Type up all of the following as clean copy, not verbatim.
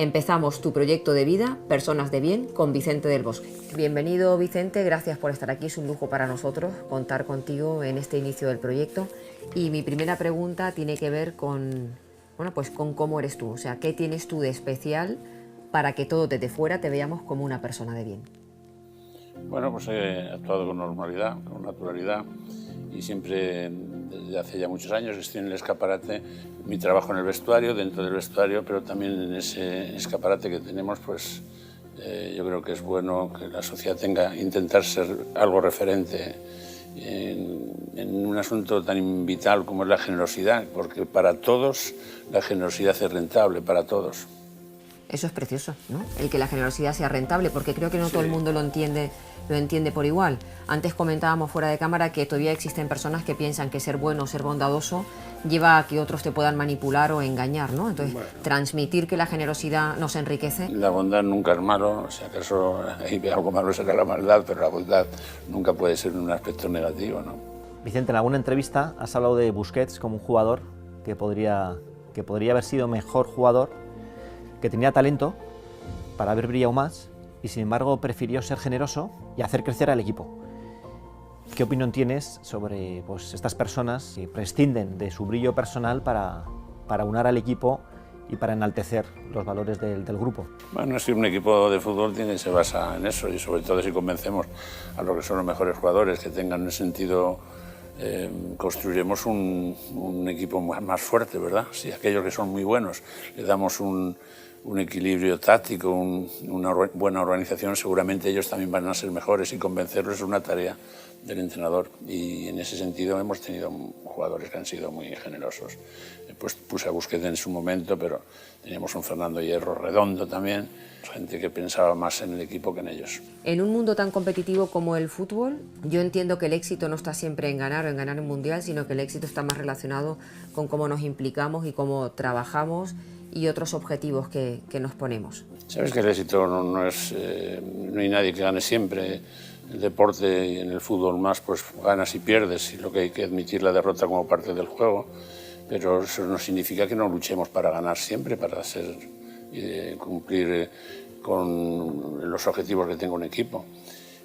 Empezamos tu proyecto de vida, Personas de Bien, con Vicente del Bosque. Bienvenido, Vicente, gracias por estar aquí. Es un lujo para nosotros contar contigo en este inicio del proyecto. Y mi primera pregunta tiene que ver con, pues con cómo eres tú. O sea, ¿qué tienes tú de especial para que todos desde fuera te veamos como una persona de bien? Bueno, pues he actuado con normalidad, con naturalidad, y siempre, desde hace ya muchos años, estoy en el escaparate, mi trabajo en el vestuario, dentro del vestuario, pero también en ese escaparate que tenemos, pues yo creo que es bueno que la sociedad intentar ser algo referente en un asunto tan vital como es la generosidad, porque para todos la generosidad es rentable, para todos. Eso es precioso, ¿no? El que la generosidad sea rentable, porque creo que no todo el mundo lo entiende por igual. Antes comentábamos fuera de cámara que todavía existen personas que piensan que ser bueno, ser bondadoso, lleva a que otros te puedan manipular o engañar, ¿no? Entonces, transmitir que la generosidad nos enriquece. La bondad nunca es malo, o sea, que eso, hay algo malo saca la maldad, pero la bondad nunca puede ser un aspecto negativo, ¿no? Vicente, en alguna entrevista has hablado de Busquets como un jugador que podría haber sido mejor jugador, que tenía talento para haber brillado más y sin embargo prefirió ser generoso y hacer crecer al equipo. ¿Qué opinión tienes sobre estas personas que prescinden de su brillo personal para unar al equipo y para enaltecer los valores del grupo? Bueno, si un equipo de fútbol se basa en eso, y sobre todo si convencemos a los que son los mejores jugadores que tengan el sentido, construiremos un equipo más fuerte, ¿verdad? Si aquellos que son muy buenos le damos un equilibrio táctico, una buena organización, seguramente ellos también van a ser mejores, y convencerlos es una tarea del entrenador. Y en ese sentido hemos tenido jugadores que han sido muy generosos. Pues puse a Busquets en su momento, pero teníamos un Fernando Hierro redondo también, gente que pensaba más en el equipo que en ellos. En un mundo tan competitivo como el fútbol, yo entiendo que el éxito no está siempre en ganar o en ganar un mundial, sino que el éxito está más relacionado con cómo nos implicamos y cómo trabajamos y otros objetivos que nos ponemos. Sabes que el éxito no hay nadie que gane siempre. El deporte y en el fútbol más, pues ganas y pierdes, y lo que hay que admitir la derrota como parte del juego, pero eso no significa que no luchemos para ganar siempre, para cumplir con los objetivos que tenga un equipo.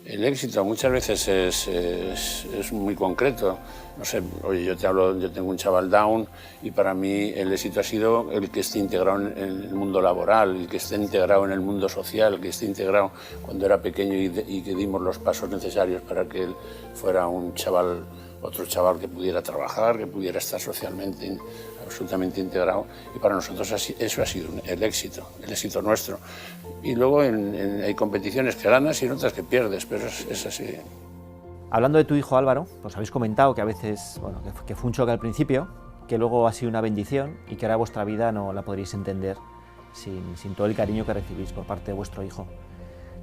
El éxito muchas veces es muy concreto. No sé, oye, yo tengo un chaval down, y para mí el éxito ha sido el que esté integrado en el mundo laboral, el que esté integrado en el mundo social, el que esté integrado cuando era pequeño y que dimos los pasos necesarios para que él fuera otro chaval que pudiera trabajar, que pudiera estar socialmente absolutamente integrado, y para nosotros eso ha sido el éxito nuestro. Y luego hay competiciones que ganas y en otras que pierdes, pero es así. Hablando de tu hijo Álvaro, pues habéis comentado que a veces, que fue un choque al principio, que luego ha sido una bendición y que ahora vuestra vida no la podréis entender sin todo el cariño que recibís por parte de vuestro hijo.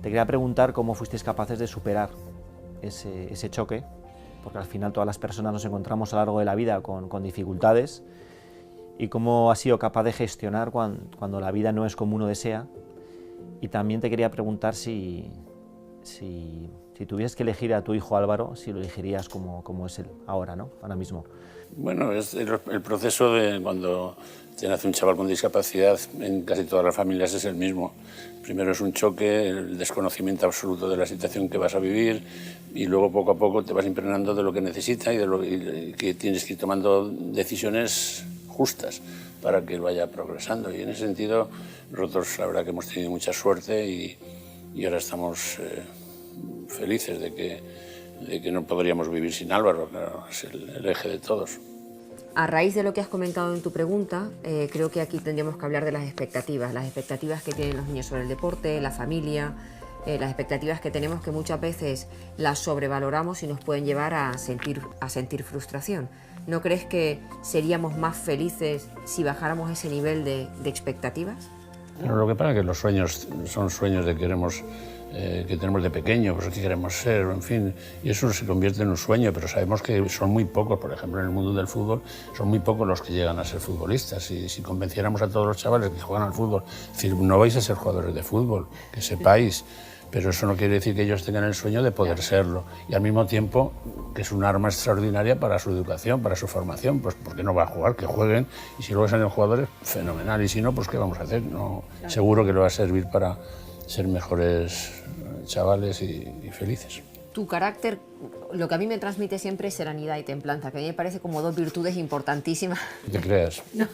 Te quería preguntar cómo fuisteis capaces de superar ese choque, porque al final todas las personas nos encontramos a lo largo de la vida con dificultades, y cómo has sido capaz de gestionar cuando la vida no es como uno desea. Y también te quería preguntar si tuvieras que elegir a tu hijo Álvaro, si lo elegirías como es él ahora, ¿no? Ahora mismo. Bueno, es el proceso de cuando te nace un chaval con discapacidad, en casi todas las familias es el mismo. Primero es un choque, el desconocimiento absoluto de la situación que vas a vivir, y luego poco a poco te vas impregnando de lo que necesita y que tienes que ir tomando decisiones justas para que él vaya progresando. Y en ese sentido nosotros la verdad que hemos tenido mucha suerte, y ahora estamos felices de que no podríamos vivir sin Álvaro. Claro, es el eje de todos. A raíz de lo que has comentado en tu pregunta, creo que aquí tendríamos que hablar de las expectativas que tienen los niños sobre el deporte, la familia, las expectativas que tenemos, que muchas veces las sobrevaloramos y nos pueden llevar a sentir frustración. ¿No crees que seríamos más felices si bajáramos ese nivel de expectativas? Pero lo que pasa es que los sueños son sueños que tenemos de pequeño, pues que queremos ser, en fin, y eso se convierte en un sueño, pero sabemos que son muy pocos. Por ejemplo, en el mundo del fútbol son muy pocos los que llegan a ser futbolistas, y si convenciéramos a todos los chavales que juegan al fútbol, es decir, no vais a ser jugadores de fútbol, que sepáis, pero eso no quiere decir que ellos tengan el sueño de poder serlo. Y al mismo tiempo que es un arma extraordinaria para su educación, para su formación, pues ¿por qué no va a jugar? Que jueguen, y si luego salen jugadores, fenomenal, y si no, pues ¿qué vamos a hacer? No, seguro que le va a servir para ser mejores chavales y felices. Tu carácter, lo que a mí me transmite siempre es serenidad y templanza, que a mí me parece como dos virtudes importantísimas. ¿Qué te creas? No.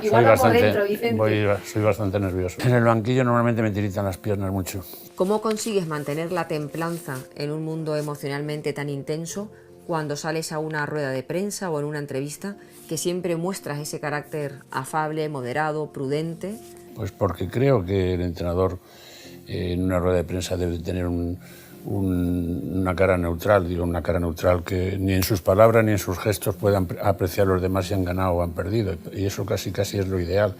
Igual vamos dentro, Vicente. Soy bastante nervioso. En el banquillo normalmente me tiritan las piernas mucho. ¿Cómo consigues mantener la templanza en un mundo emocionalmente tan intenso cuando sales a una rueda de prensa o en una entrevista que siempre muestras ese carácter afable, moderado, prudente? Pues porque creo que el entrenador en una rueda de prensa debe tener una cara neutral, digo una cara neutral que ni en sus palabras ni en sus gestos puedan apreciar los demás si han ganado o han perdido, y eso casi es lo ideal,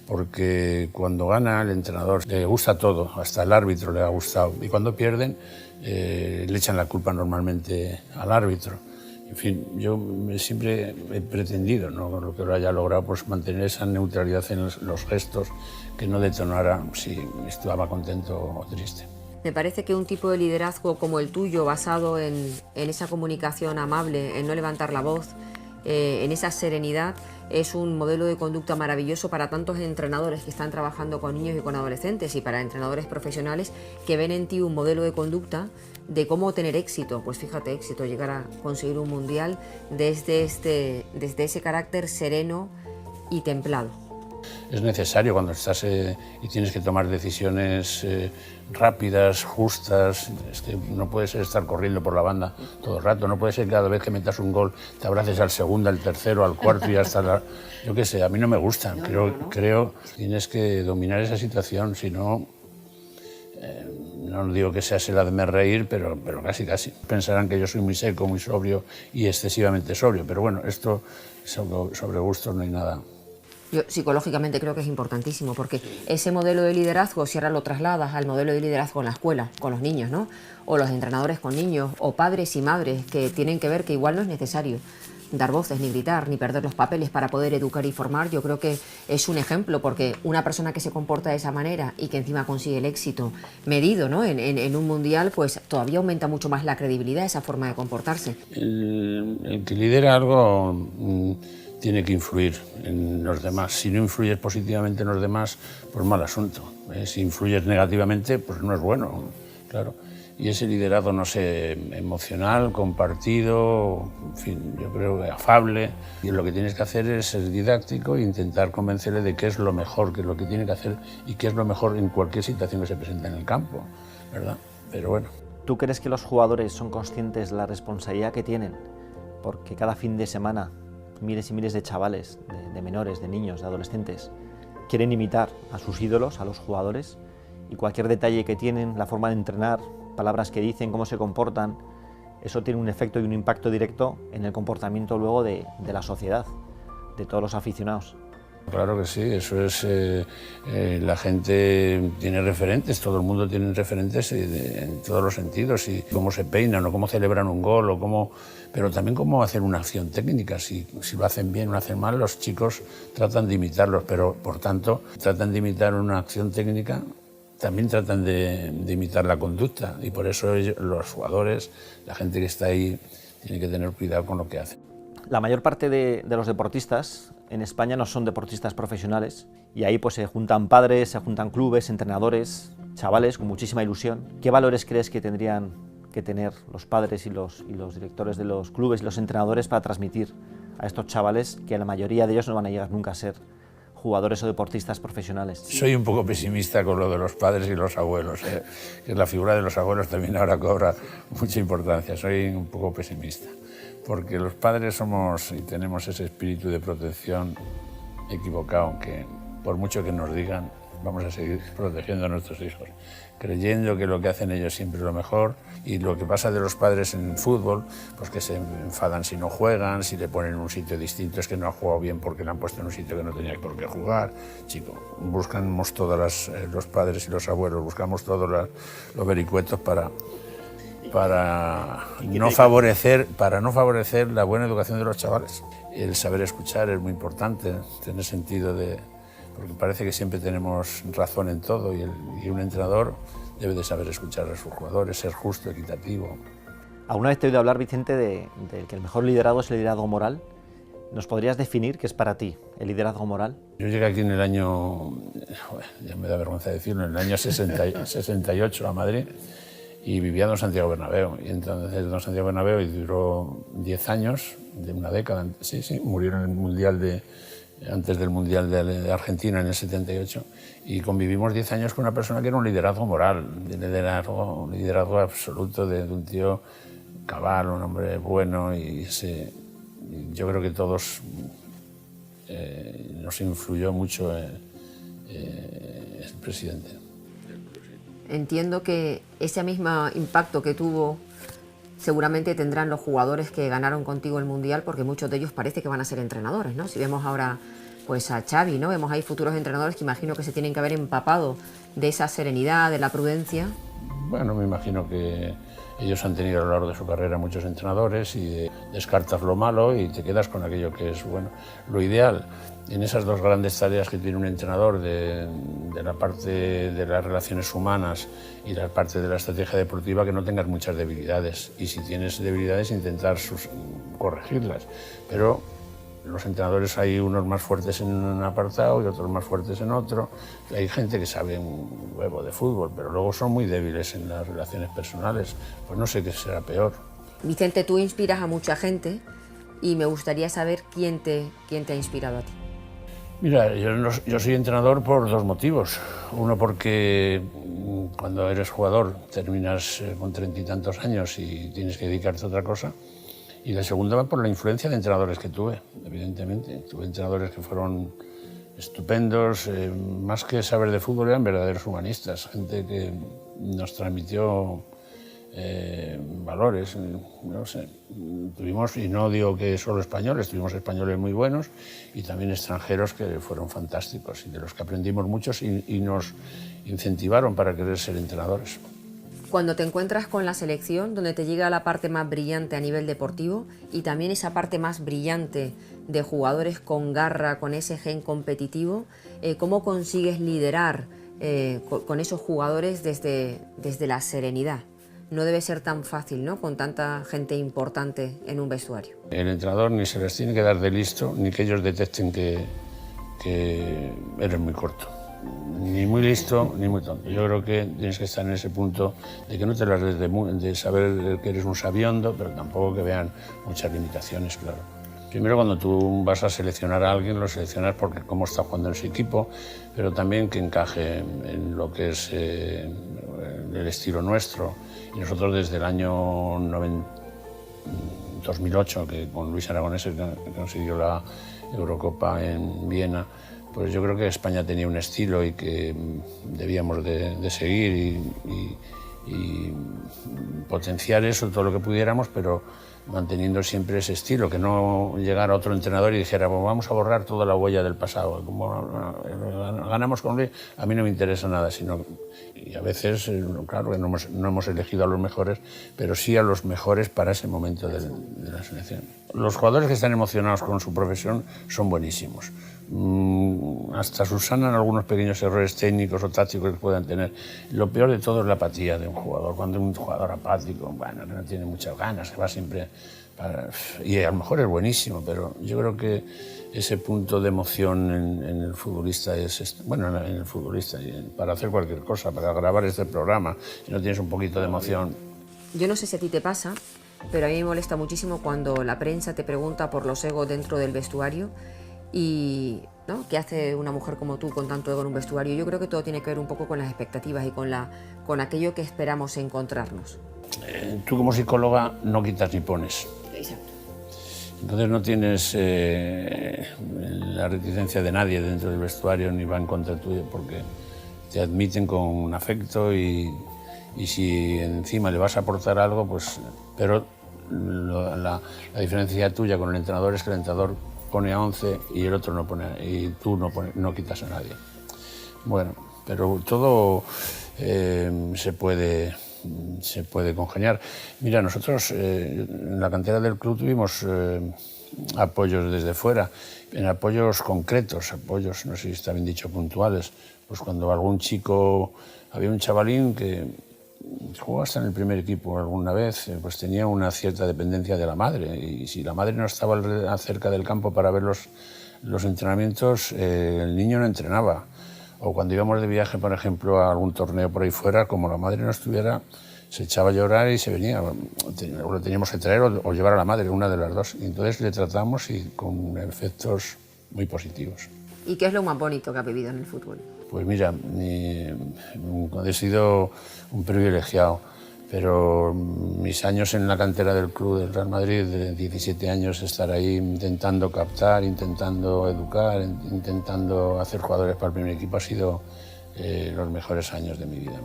porque cuando gana el entrenador le gusta todo, hasta el árbitro le ha gustado, y cuando pierden le echan la culpa normalmente al árbitro. En fin, yo siempre he pretendido, no lo que lo haya logrado, pues mantener esa neutralidad en los gestos, que no detonara si estaba contento o triste. Me parece que un tipo de liderazgo como el tuyo, basado en esa comunicación amable, en no levantar la voz, en esa serenidad, es un modelo de conducta maravilloso para tantos entrenadores que están trabajando con niños y con adolescentes, y para entrenadores profesionales que ven en ti un modelo de conducta de cómo tener éxito. Pues fíjate, éxito, llegar a conseguir un mundial desde ese carácter sereno y templado. Es necesario cuando estás y tienes que tomar decisiones rápidas, justas. Es que no puede ser estar corriendo por la banda todo el rato, no puede ser que cada vez que metas un gol te abraces al segundo, al tercero, al cuarto y hasta la... Yo qué sé, a mí no me gusta. Creo que tienes que dominar esa situación, si no... no digo que seas el hazme reír, pero casi. Pensarán que yo soy muy seco, muy sobrio y excesivamente sobrio, pero bueno, esto sobre gustos no hay nada. Yo psicológicamente creo que es importantísimo, porque ese modelo de liderazgo, si ahora lo trasladas al modelo de liderazgo en la escuela, con los niños, ¿no? O los entrenadores con niños, o padres y madres que tienen que ver que igual no es necesario dar voces, ni gritar, ni perder los papeles para poder educar y formar. Yo creo que es un ejemplo, porque una persona que se comporta de esa manera y que encima consigue el éxito medido, ¿no? en un mundial, pues todavía aumenta mucho más la credibilidad, esa forma de comportarse. El que lidera algo tiene que influir en los demás. Si no influyes positivamente en los demás, pues mal asunto. Si influyes negativamente, pues no es bueno, claro. Y ese liderazgo, no sé, emocional, compartido, en fin, yo creo que afable. Y lo que tienes que hacer es ser didáctico e intentar convencerle de qué es lo mejor, qué es lo que tiene que hacer y qué es lo mejor en cualquier situación que se presente en el campo, ¿verdad? Pero bueno. ¿Tú crees que los jugadores son conscientes de la responsabilidad que tienen? Porque cada fin de semana miles y miles de chavales, de menores, de niños, de adolescentes, quieren imitar a sus ídolos, a los jugadores, y cualquier detalle que tienen, la forma de entrenar, palabras que dicen, cómo se comportan, eso tiene un efecto y un impacto directo en el comportamiento luego de la sociedad, de todos los aficionados. Claro que sí, eso es, la gente tiene referentes, todo el mundo tiene referentes en todos los sentidos, y cómo se peinan o cómo celebran un gol, o cómo, pero también cómo hacer una acción técnica. Si lo hacen bien o lo hacen mal, los chicos tratan de imitarlos, pero por tanto tratan de imitar una acción técnica, también tratan de imitar la conducta, y por eso los jugadores, la gente que está ahí, tiene que tener cuidado con lo que hacen. La mayor parte de los deportistas en España no son deportistas profesionales, y ahí pues se juntan padres, se juntan clubes, entrenadores, chavales con muchísima ilusión. ¿Qué valores crees que tendrían que tener los padres y los directores de los clubes y los entrenadores para transmitir a estos chavales, que la mayoría de ellos no van a llegar nunca a ser jugadores o deportistas profesionales? Soy un poco pesimista con lo de los padres y los abuelos, que la figura de los abuelos también ahora cobra mucha importancia. Soy un poco pesimista, porque los padres somos y tenemos ese espíritu de protección equivocado, que por mucho que nos digan, vamos a seguir protegiendo a nuestros hijos, creyendo que lo que hacen ellos siempre es lo mejor. Y lo que pasa de los padres en el fútbol, pues que se enfadan si no juegan, si le ponen en un sitio distinto, es que no ha jugado bien porque le han puesto en un sitio que no tenía por qué jugar. Chico, buscamos todas los padres y los abuelos, buscamos todos los vericuetos para no favorecer la buena educación de los chavales. El saber escuchar es muy importante, tener sentido de... porque parece que siempre tenemos razón en todo, y un entrenador debe de saber escuchar a sus jugadores, ser justo, equitativo. Alguna vez te he oído hablar, Vicente, de que el mejor liderazgo es el liderazgo moral. ¿Nos podrías definir qué es para ti el liderazgo moral? Yo llegué aquí en el año, ya me da vergüenza decirlo, en el año 68 a Madrid y vivía en Don Santiago Bernabéu. Y entonces Don Santiago Bernabéu duró 10 años, de una década, sí, murió en el Mundial antes del Mundial de Argentina en el 78 y convivimos 10 años con una persona que era un liderazgo moral, un liderazgo absoluto de un tío cabal, un hombre bueno y yo creo que todos nos influyó mucho el presidente. Entiendo que ese mismo impacto que tuvo seguramente tendrán los jugadores que ganaron contigo el Mundial, porque muchos de ellos parece que van a ser entrenadores, ¿no? Si vemos ahora pues a Xavi, ¿no? Vemos ahí futuros entrenadores que imagino que se tienen que haber empapado de esa serenidad, de la prudencia. Bueno, me imagino que ellos han tenido a lo largo de su carrera muchos entrenadores y descartas lo malo y te quedas con aquello que es bueno. Lo ideal en esas dos grandes tareas que tiene un entrenador de la parte de las relaciones humanas y la parte de la estrategia deportiva, que no tengas muchas debilidades y si tienes debilidades intentar corregirlas. Pero los entrenadores hay unos más fuertes en un apartado y otros más fuertes en otro. Hay gente que sabe un huevo de fútbol, pero luego son muy débiles en las relaciones personales. Pues no sé qué será peor. Vicente, tú inspiras a mucha gente y me gustaría saber quién te ha inspirado a ti. Mira, yo soy entrenador por dos motivos. Uno porque cuando eres jugador terminas con 30 y tantos años y tienes que dedicarte a otra cosa. Y la segunda va por la influencia de entrenadores que tuve, evidentemente. Tuve entrenadores que fueron estupendos, más que saber de fútbol eran verdaderos humanistas, gente que nos transmitió valores, no sé. Tuvimos, y no digo que solo españoles, tuvimos españoles muy buenos y también extranjeros que fueron fantásticos y de los que aprendimos muchos y nos incentivaron para querer ser entrenadores. Cuando te encuentras con la selección, donde te llega la parte más brillante a nivel deportivo y también esa parte más brillante de jugadores con garra, con ese gen competitivo, ¿cómo consigues liderar con esos jugadores desde la serenidad? No debe ser tan fácil, ¿no?, con tanta gente importante en un vestuario. El entrenador ni se les tiene que dar de listo, ni que ellos detecten que eres muy corto. Ni muy listo, ni muy tonto. Yo creo que tienes que estar en ese punto de que no te las des de saber que eres un sabiondo, pero tampoco que vean muchas limitaciones, claro. Primero, cuando tú vas a seleccionar a alguien, lo seleccionas porque cómo está jugando en su equipo, pero también que encaje en lo que es el estilo nuestro. Y nosotros desde el año 2008, que con Luis Aragonés consiguió la Eurocopa en Viena, pues yo creo que España tenía un estilo y que debíamos de seguir y potenciar eso todo lo que pudiéramos, pero manteniendo siempre ese estilo, que no llegara otro entrenador y dijera, pues vamos a borrar toda la huella del pasado, como ganamos con Luis, a mí no me interesa nada, sino, y a veces, claro, que no hemos elegido a los mejores, pero sí a los mejores para ese momento de la selección. Los jugadores que están emocionados con su profesión son buenísimos. Hasta subsanan algunos pequeños errores técnicos o tácticos que puedan tener. Lo peor de todo es la apatía de un jugador. Cuando un jugador apático, bueno, que no tiene muchas ganas, que va siempre y a lo mejor es buenísimo, pero yo creo que ese punto de emoción en el futbolista es, bueno, en el futbolista, para hacer cualquier cosa, para grabar este programa, si no tienes un poquito de emoción. Yo no sé si a ti te pasa, pero a mí me molesta muchísimo cuando la prensa te pregunta por los egos dentro del vestuario. Y ¿no?, ¿qué hace una mujer como tú con tanto ego en un vestuario? Yo creo que todo tiene que ver un poco con las expectativas y con aquello que esperamos encontrarnos. Tú como psicóloga no quitas ni pones. Exacto. Entonces no tienes la reticencia de nadie dentro del vestuario ni va en contra tuyo porque te admiten con afecto y si encima le vas a aportar algo, pues... Pero la diferencia tuya con el entrenador es que el entrenador pone a 11 y el otro no pone, y tú no quitas a nadie. Bueno, pero todo se puede congeniar. Mira, nosotros en la cantera del club tuvimos apoyos desde fuera, en apoyos concretos, apoyos, no sé si está bien dicho, puntuales. Pues cuando algún chico había un chavalín que jugó hasta en el primer equipo alguna vez, pues tenía una cierta dependencia de la madre, y si la madre no estaba cerca del campo para ver los entrenamientos, el niño no entrenaba. O cuando íbamos de viaje, por ejemplo, a algún torneo por ahí fuera, como la madre no estuviera, se echaba a llorar y se venía. O lo teníamos que traer o llevar a la madre, una de las dos. Y entonces le tratamos y con efectos muy positivos. ¿Y qué es lo más bonito que ha vivido en el fútbol? Pues mira, he sido un privilegiado, pero mis años en la cantera del club del Real Madrid, de 17 años, estar ahí intentando captar, intentando educar, intentando hacer jugadores para el primer equipo, ha sido los mejores años de mi vida,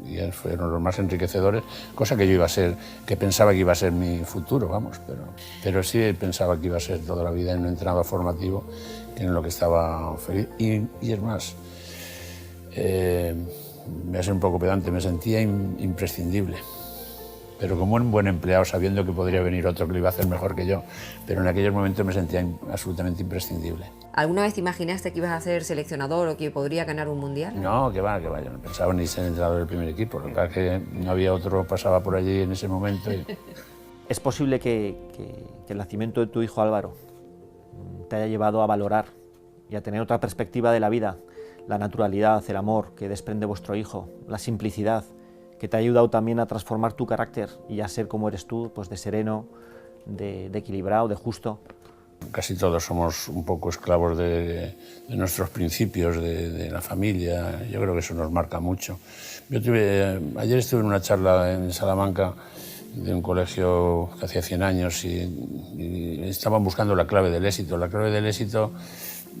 y fueron los más enriquecedores, cosa que yo iba a ser, que pensaba que iba a ser mi futuro, vamos, pero sí pensaba que iba a ser toda la vida en un entrenador formativo, que en lo que estaba feliz. Y es más, me hace un poco pedante, me sentía imprescindible, pero como un buen empleado, sabiendo que podría venir otro que lo iba a hacer mejor que yo, pero en aquellos momentos me sentía absolutamente imprescindible. ¿Alguna vez te imaginaste que ibas a ser seleccionador o que podría ganar un mundial? No, que va, yo no pensaba ni ser entrenador del primer equipo, lo que pasa es que no había otro, pasaba por allí en ese momento. ¿Es posible que el nacimiento de tu hijo Álvaro te haya llevado a valorar y a tener otra perspectiva de la vida, la naturalidad, el amor que desprende vuestro hijo, la simplicidad, que te ha ayudado también a transformar tu carácter y a ser como eres tú, pues de sereno, de equilibrado, de justo? Casi todos somos un poco esclavos de nuestros principios, de la familia. Yo creo que eso nos marca mucho. Ayer estuve en una charla en Salamanca de un colegio que hacía 100 años y estaban buscando la clave del éxito. La clave del éxito,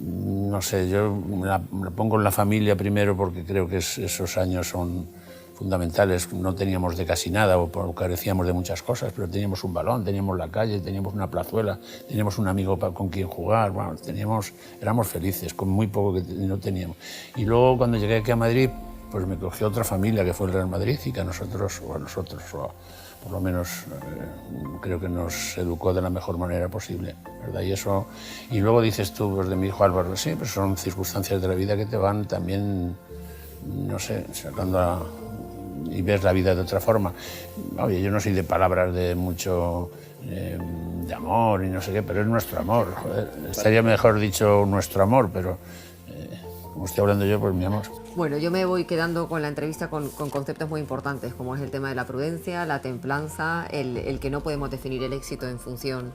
no sé, yo la pongo en la familia primero porque creo que esos años son fundamentales. No teníamos de casi nada o carecíamos de muchas cosas, pero teníamos un balón, teníamos la calle, teníamos una plazuela, teníamos un amigo con quien jugar, bueno, éramos felices con muy poco que no teníamos. Y luego cuando llegué aquí a Madrid, pues me cogió otra familia que fue el Real Madrid y que a nosotros, por lo menos creo que nos educó de la mejor manera posible, ¿verdad? Y luego dices tú, pues de mi hijo Álvaro, sí, pues son circunstancias de la vida que te van también, no sé, sacando y ves la vida de otra forma. Oye, yo no soy de palabras de mucho de amor y no sé qué, pero es nuestro amor, joder. Estaría mejor dicho nuestro amor, pero como estoy hablando yo, pues mi amor. Bueno, yo me voy quedando con la entrevista con conceptos muy importantes, como es el tema de la prudencia, la templanza, el que no podemos definir el éxito en función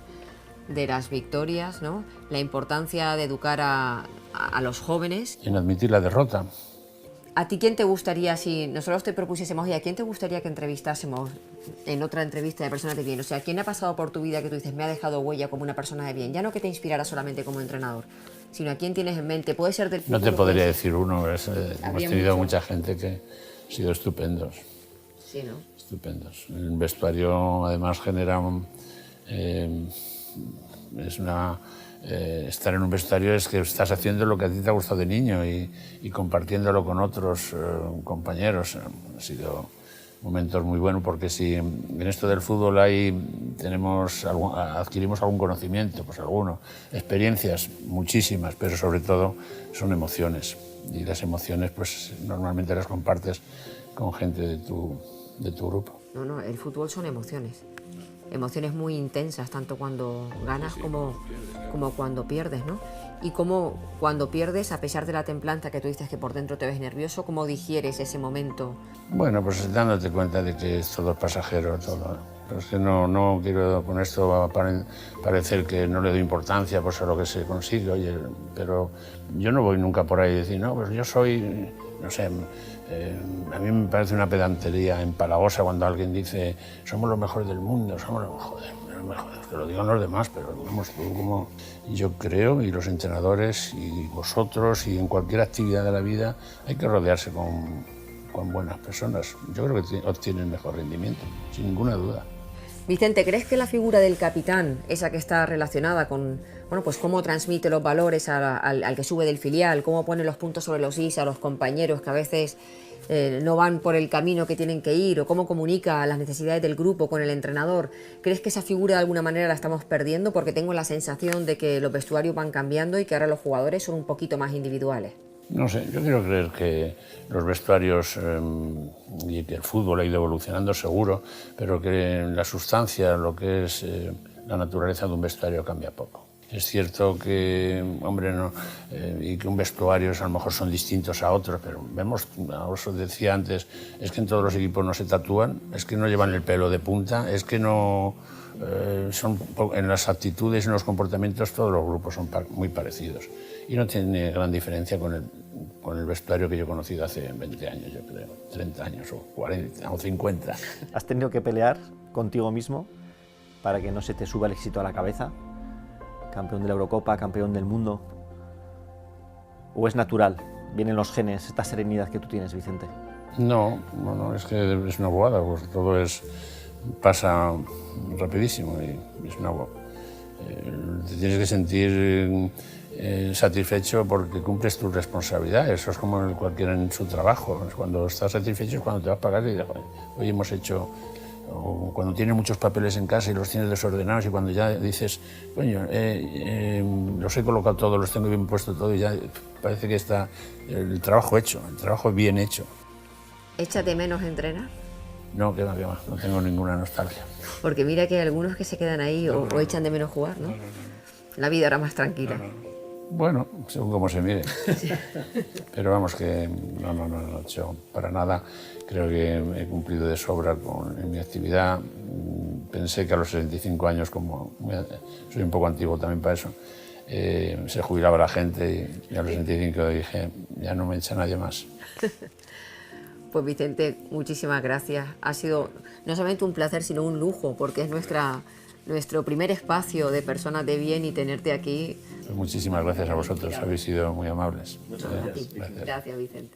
de las victorias, ¿no? La importancia de educar a los jóvenes. En admitir la derrota. ¿A ti quién te gustaría, si nosotros te propusiésemos, ¿a quién te gustaría que entrevistásemos en otra entrevista de personas de bien? O sea, ¿quién ha pasado por tu vida que tú dices, me ha dejado huella como una persona de bien? Ya no que te inspirara solamente como entrenador, sino a quién tienes en mente. Puede ser del futuro. No te podría decir uno, hemos tenido mucha gente que ha sido estupendos. Sí, ¿no? Estupendos. El vestuario además genera... estar en un vestuario es que estás haciendo lo que a ti te ha gustado de niño y compartiéndolo con otros compañeros. Han sido momentos muy buenos porque si en esto del fútbol adquirimos algún conocimiento, pues alguno, experiencias muchísimas, pero sobre todo son emociones y las emociones pues normalmente las compartes con gente de tu grupo. No, el fútbol son emociones. Emociones muy intensas, tanto cuando ganas como cuando pierdes, ¿no? Y como cuando pierdes, a pesar de la templanza que tú dices que por dentro te ves nervioso, ¿cómo digieres ese momento? Bueno, pues dándote cuenta de que todo es pasajero, todo. Pero es que no quiero con esto parecer que no le doy importancia pues, a lo que se consigue, oye, pero yo no voy nunca por ahí a decir, no, pues yo soy, no sé, a mí me parece una pedantería empalagosa cuando alguien dice somos los mejores del mundo, somos los mejores, que lo digan los demás, pero vamos, como yo creo, y los entrenadores, y vosotros, y en cualquier actividad de la vida, hay que rodearse con buenas personas. Yo creo que obtienen mejor rendimiento, sin ninguna duda. Vicente, ¿crees que la figura del capitán, esa que está relacionada con, bueno, pues cómo transmite los valores al que sube del filial, cómo pone los puntos sobre los is a los compañeros que a veces no van por el camino que tienen que ir, o cómo comunica las necesidades del grupo con el entrenador, ¿crees que esa figura de alguna manera la estamos perdiendo? Porque tengo la sensación de que los vestuarios van cambiando y que ahora los jugadores son un poquito más individuales. No sé, yo quiero creer que los vestuarios y que el fútbol ha ido evolucionando seguro, pero que la sustancia, lo que es la naturaleza de un vestuario cambia poco. Es cierto que, hombre, no, y que un vestuario a lo mejor son distintos a otros, pero vemos, os decía antes, es que en todos los equipos no se tatúan, es que no llevan el pelo de punta, es que no... son, en las actitudes y en los comportamientos todos los grupos son muy parecidos y no tiene gran diferencia con el vestuario que yo he conocido hace 20 años, yo creo, 30 años o 40 o 50. ¿Has tenido que pelear contigo mismo para que no se te suba el éxito a la cabeza? Campeón de la Eurocopa, campeón del mundo. ¿O es natural? ¿Vienen los genes, esta serenidad que tú tienes, Vicente? No, es que es una bobada, pues todo pasa rapidísimo y es una te tienes que sentir satisfecho porque cumples tu responsabilidad. Eso es como cualquiera en su trabajo. Cuando estás satisfecho es cuando te vas a pagar y dices, hoy hemos hecho... O cuando tienes muchos papeles en casa y los tienes desordenados y cuando ya dices, coño, los he colocado todos, los tengo bien puesto todo y ya parece que está el trabajo hecho, el trabajo bien hecho. ¿Échate menos entrenar? No, que va, no tengo ninguna nostalgia. Porque mira que hay algunos que se quedan ahí o echan de menos jugar, ¿no? La vida era más tranquila. Bueno, según cómo se mire. Pero vamos, que no he hecho para nada. Creo que he cumplido de sobra en mi actividad. Pensé que a los 65 años, como soy un poco antiguo también para eso, se jubilaba la gente y a los 65 dije, ya no me echa nadie más. Pues Vicente, muchísimas gracias. Ha sido no solamente un placer, sino un lujo, porque es nuestro primer espacio de personas de bien y tenerte aquí. Pues muchísimas gracias a vosotros, habéis sido muy amables. Gracias, Vicente.